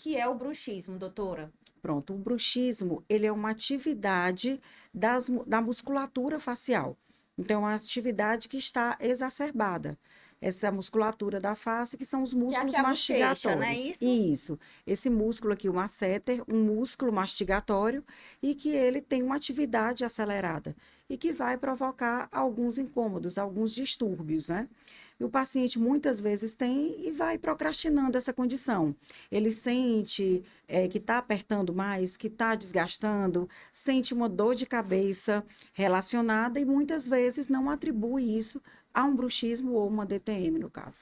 que é o bruxismo, doutora? Pronto, o bruxismo, ele é uma atividade da musculatura facial. Então, é uma atividade que está exacerbada. Essa musculatura da face, que são os Que é aqui músculos a bochecha, não é mastigatórios. isso? Isso. Esse músculo aqui, o masseter, um músculo mastigatório, e que ele tem uma atividade acelerada. E que vai provocar alguns incômodos, alguns distúrbios, né? E o paciente muitas vezes tem e vai procrastinando essa condição. Ele sente que está apertando mais, que está desgastando, sente uma dor de cabeça relacionada e muitas vezes não atribui isso a um bruxismo ou uma DTM, no caso.